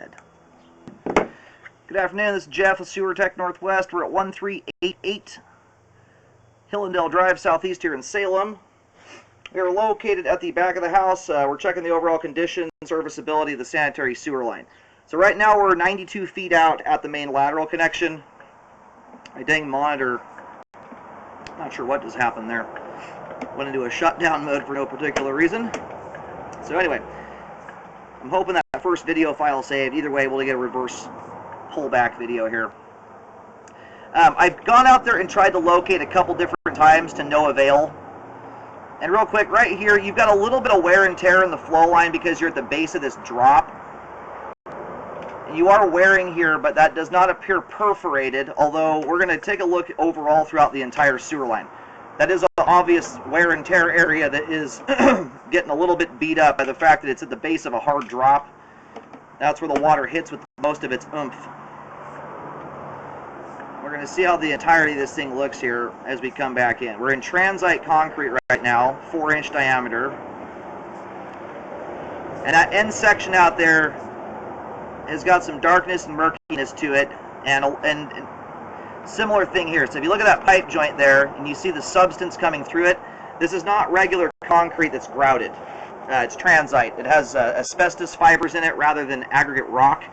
dead. Good afternoon, this is Jeff with Sewer Tech Northwest. We're at 1388 Hillendale Drive, Southeast here in Salem. We are located at the back of the house. We're checking the overall condition and serviceability of the sanitary sewer line. So right now we're 92 feet out at the main lateral connection. My dang monitor, not sure what just happened there. Went into a shutdown mode for no particular reason. So anyway, I'm hoping that first video file saved. Either way, we'll get a reverse pullback video here. I've gone out there and tried to locate a couple different times to no avail. And real quick, right here, you've got a little bit of wear and tear in the flow line because you're at the base of this drop. And you are wearing here, but that does not appear perforated, although we're going to take a look overall throughout the entire sewer line. That is an obvious wear and tear area that is getting a little bit beat up by the fact that it's at the base of a hard drop. That's where the water hits with most of its oomph. We're going to see how the entirety of this thing looks here as we come back in. We're in transite concrete right now, 4-inch diameter. And that end section out there has got some darkness and murkiness to it, and similar thing here. So if you look at that pipe joint there and you see the substance coming through it, this is not regular concrete that's grouted. It's transite. It has asbestos fibers in it rather than aggregate rock.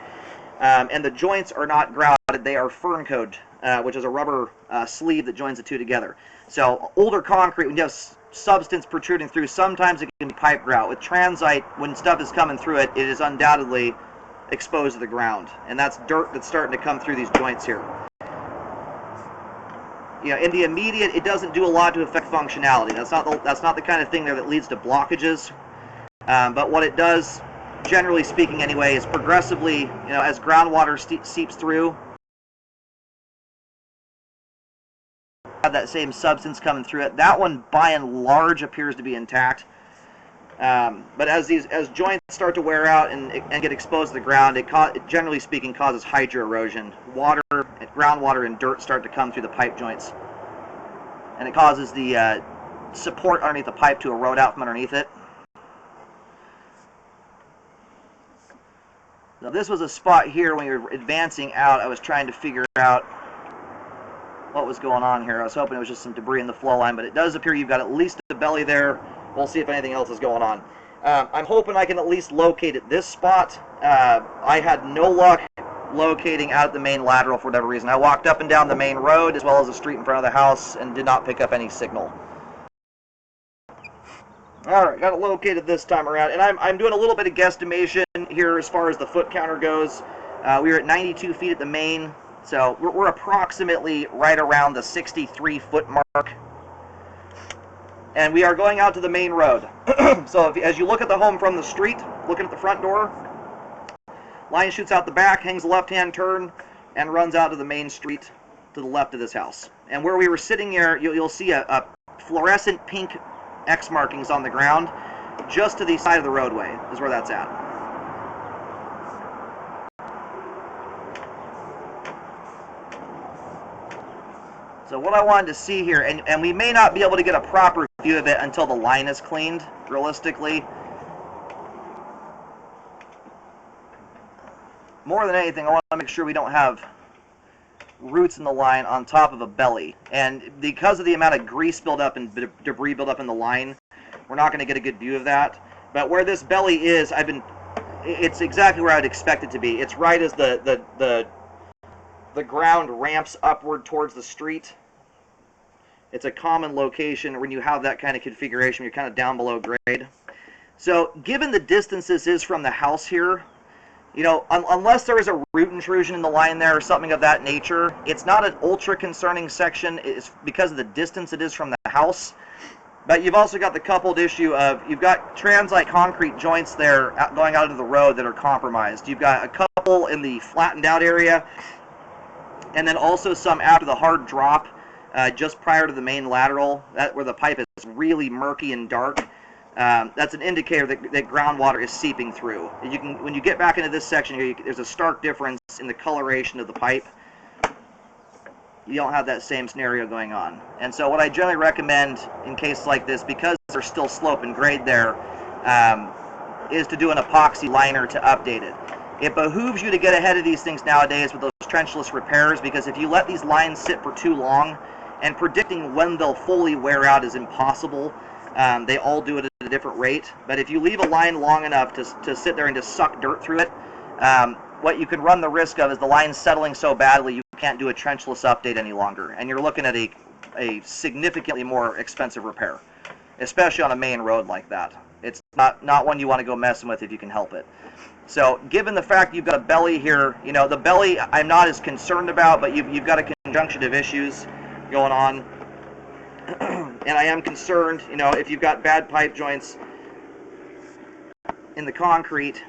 And the joints are not grouted, they are fern-coat, which is a rubber sleeve that joins the two together. So older concrete, when you have substance protruding through, sometimes it can be pipe grout. With transite, when stuff is coming through it, it is undoubtedly exposed to the ground. And that's dirt that's starting to come through these joints here. You know, in the immediate, it doesn't do a lot to affect functionality. That's not the kind of thing there that leads to blockages. But what it does, generally speaking anyway, is progressively, as groundwater seeps through, have that same substance coming through it. That one, by and large, appears to be intact. But as joints start to wear out and get exposed to the ground, it generally speaking causes hydro erosion. Water, groundwater, and dirt start to come through the pipe joints, and it causes the support underneath the pipe to erode out from underneath it. Now this was a spot here when you were advancing out. I was trying to figure out what was going on here. I was hoping it was just some debris in the flow line, but it does appear you've got at least a belly there. We'll see if anything else is going on. I'm hoping I can at least locate at this spot. I had no luck locating out the main lateral for whatever reason. I walked up and down the main road as well as the street in front of the house and did not pick up any signal. Alright, got it located this time around, and I'm doing a little bit of guesstimation here as far as the foot counter goes. We were at 92 feet at the main, so we're approximately right around the 63-foot mark. And we are going out to the main road. So as you look at the home from the street, looking at the front door, line shoots out the back, hangs a left-hand turn, and runs out to the main street to the left of this house. And where we were sitting here, you'll see a fluorescent pink X markings on the ground. Just to the side of the roadway is where that's at. So what I wanted to see here, and we may not be able to get a proper view of it until the line is cleaned, realistically. More than anything, I want to make sure we don't have roots in the line on top of a belly. And because of the amount of grease buildup and debris buildup in the line, we're not going to get a good view of that. But where this belly is, it's exactly where I'd expect it to be. It's right as the ground ramps upward towards the street. It's a common location when you have that kind of configuration. You're kind of down below grade. So given the distance this is from the house here, unless there is a root intrusion in the line there or something of that nature, it's not an ultra concerning section. It's because of the distance it is from the house. But you've also got the coupled issue of you've got transite concrete joints there going out into the road that are compromised. You've got a couple in the flattened out area, and then also some after the hard drop, just prior to the main lateral, where the pipe is really murky and dark. That's an indicator that groundwater is seeping through. When you get back into this section here, there's a stark difference in the coloration of the pipe. You don't have that same scenario going on. And so what I generally recommend in cases like this, because there's still slope and grade there, is to do an epoxy liner to update it. It behooves you to get ahead of these things nowadays with those trenchless repairs, because if you let these lines sit for too long, and predicting when they'll fully wear out is impossible. They all do it at a different rate. But if you leave a line long enough to sit there and just suck dirt through it, what you can run the risk of is the line settling so badly you can't do a trenchless update any longer. And you're looking at a significantly more expensive repair, especially on a main road like that. It's not one you want to go messing with if you can help it. So given the fact you've got a belly here, you know, the belly I'm not as concerned about, but you've got a conjunction of issues going on. And I am concerned, you know, if you've got bad pipe joints in the concrete,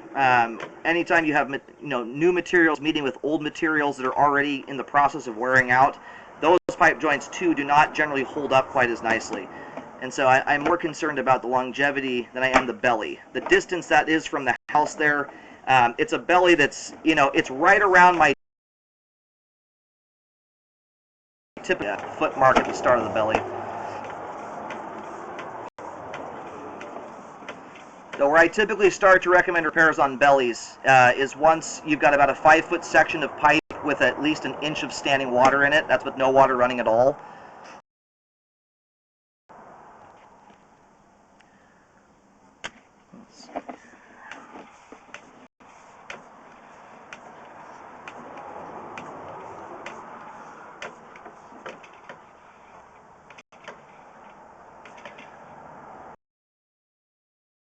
anytime you have, you know, new materials meeting with old materials that are already in the process of wearing out, those pipe joints too do not generally hold up quite as nicely. And so I'm more concerned about the longevity than I am the belly. The distance that is from the house there, it's a belly that's, you know, it's right around my tip foot mark at the start of the belly. So where I typically start to recommend repairs on bellies is once you've got about a 5-foot section of pipe with at least an inch of standing water in it. That's with no water running at all.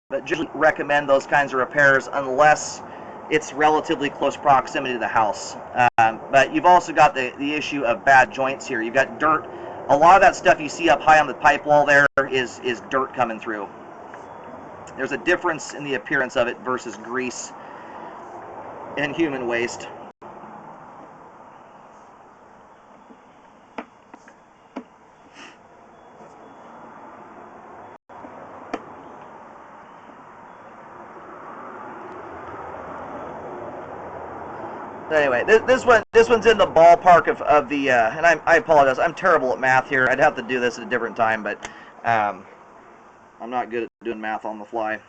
But generally recommend those kinds of repairs unless it's relatively close proximity to the house. But you've also got the issue of bad joints here. You've got dirt. A lot of that stuff you see up high on the pipe wall there is dirt coming through. There's a difference in the appearance of it versus grease and human waste. Anyway, this one's in the ballpark of the, and I apologize, I'm terrible at math here. I'd have to do this at a different time, but I'm not good at doing math on the fly.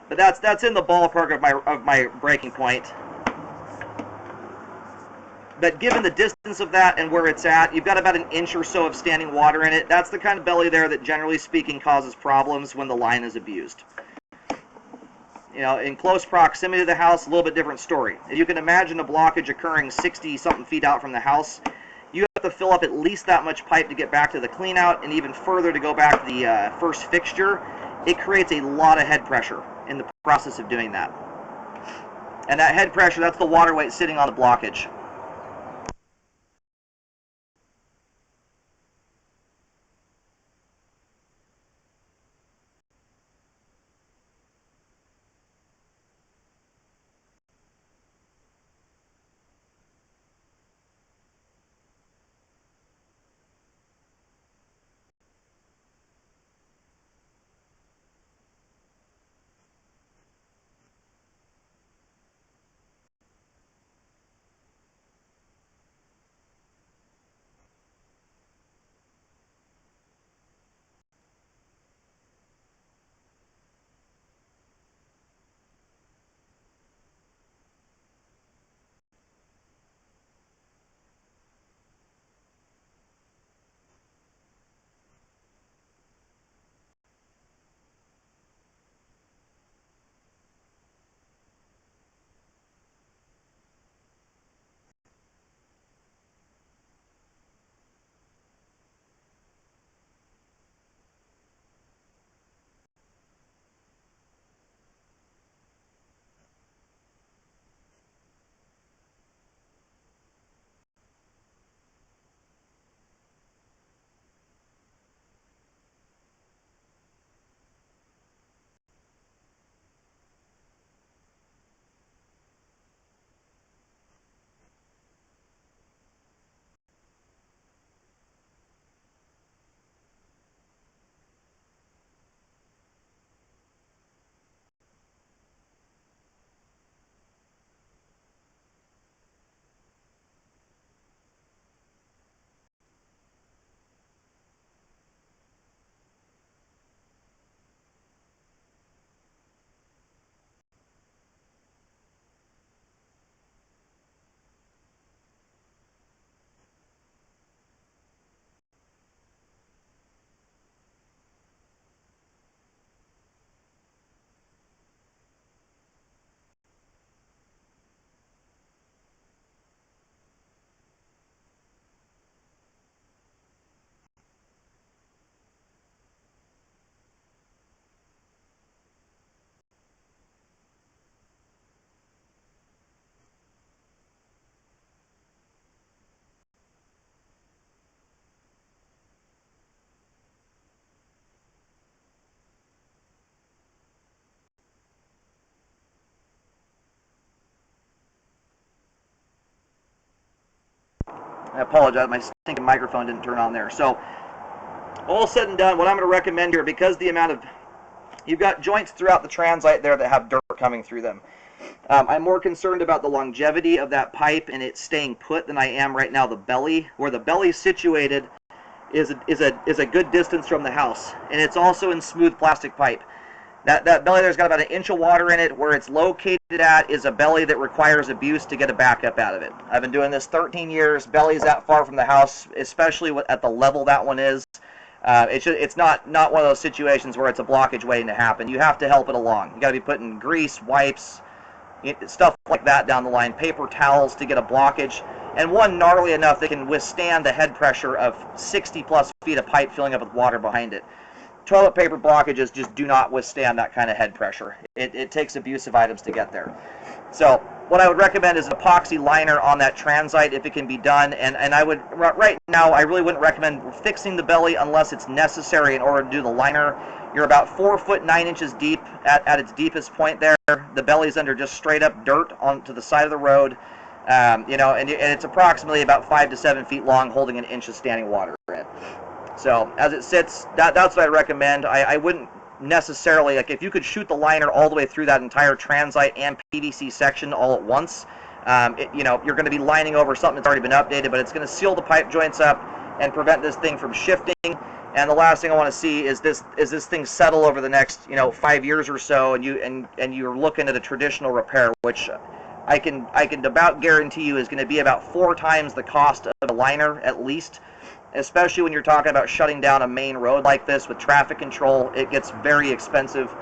But that's in the ballpark of my breaking point. But given the distance of that and where it's at, you've got about an inch or so of standing water in it. That's the kind of belly there that generally speaking causes problems when the line is abused. You know, in close proximity to the house, a little bit different story. If you can imagine a blockage occurring 60-something feet out from the house, you have to fill up at least that much pipe to get back to the clean out, and even further to go back to the first fixture. It creates a lot of head pressure in the process of doing that. And that head pressure, that's the water weight sitting on the blockage. I apologize, my stinking microphone didn't turn on there. So, all said and done, what I'm going to recommend here, because the amount of, you've got joints throughout the transite there that have dirt coming through them. I'm more concerned about the longevity of that pipe and it staying put than I am right now the belly. Where the belly is situated is a good distance from the house, and it's also in smooth plastic pipe. That belly there's got about 1 inch of water in it. Where it's located at is a belly that requires abuse to get a backup out of it. I've been doing this 13 years. Belly's that far from the house, especially at the level that one is. It's not one of those situations where it's a blockage waiting to happen. You have to help it along. You got to be putting grease, wipes, stuff like that down the line, paper towels to get a blockage, and one gnarly enough that can withstand the head pressure of 60 plus feet of pipe filling up with water behind it. Toilet paper blockages just do not withstand that kind of head pressure. It takes abusive items to get there. So what I would recommend is an epoxy liner on that transite if it can be done, and I would, right now, I really wouldn't recommend fixing the belly unless it's necessary in order to do the liner. You're about 4 foot 9 inches deep at its deepest point there. The belly's under just straight up dirt onto the side of the road, and it's approximately about 5 to 7 feet long, holding 1 inch of standing water in it. So as it sits, that's what I recommend. I wouldn't necessarily, like, if you could shoot the liner all the way through that entire transite and PVC section all at once, you're going to be lining over something that's already been updated, but it's going to seal the pipe joints up and prevent this thing from shifting. And the last thing I want to see is this thing settle over the next 5 years or so, and you're looking at a traditional repair, which I can about guarantee you is going to be about 4 times the cost of a liner at least. Especially when you're talking about shutting down a main road like this with traffic control, it gets very expensive,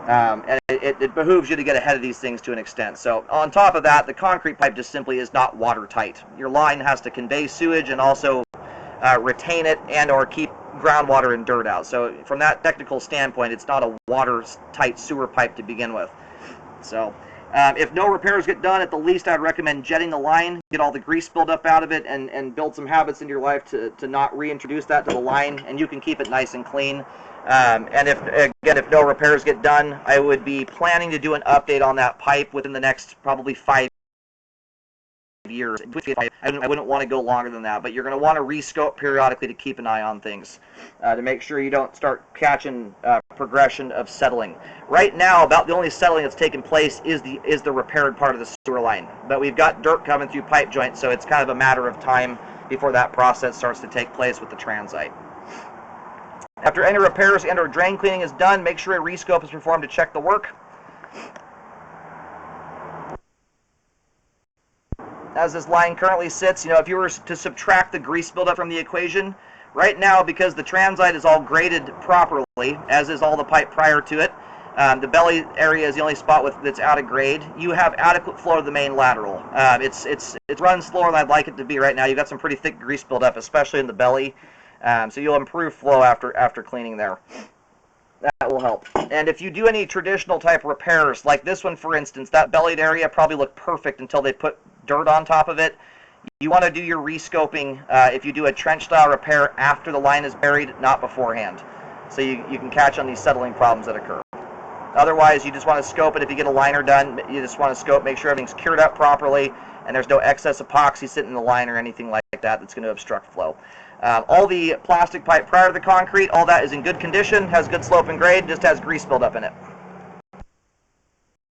and it behooves you to get ahead of these things to an extent. So on top of that, the concrete pipe just simply is not watertight. Your line has to convey sewage and also retain it and or keep groundwater and dirt out. So from that technical standpoint, it's not a watertight sewer pipe to begin with. So if no repairs get done, at the least I'd recommend jetting the line, get all the grease buildup out of it, and build some habits in your life to not reintroduce that to the line, and you can keep it nice and clean. And if no repairs get done, I would be planning to do an update on that pipe within the next probably 5 years. I wouldn't want to go longer than that, but you're going to want to rescope periodically to keep an eye on things, to make sure you don't start catching progression of settling. Right now, about the only settling that's taken place is the repaired part of the sewer line, but we've got dirt coming through pipe joints, so it's kind of a matter of time before that process starts to take place with the transite. After any repairs and or drain cleaning is done, make sure a rescope is performed to check the work. As this line currently sits, if you were to subtract the grease buildup from the equation, right now, because the transite is all graded properly, as is all the pipe prior to it, the belly area is the only spot that's out of grade. You have adequate flow to the main lateral. It's run slower than I'd like it to be right now. You've got some pretty thick grease buildup, especially in the belly, so you'll improve flow after cleaning there. That will help. And if you do any traditional type repairs, like this one for instance, that bellied area probably looked perfect until they put dirt on top of it. You want to do your rescoping if you do a trench style repair after the line is buried, not beforehand. So you can catch on these settling problems that occur. Otherwise, you just want to scope it. If you get a liner done, you just want to scope, make sure everything's cured up properly, and there's no excess epoxy sitting in the line or anything like that that's going to obstruct flow. All the plastic pipe prior to the concrete, all that is in good condition, has good slope and grade, just has grease buildup in it.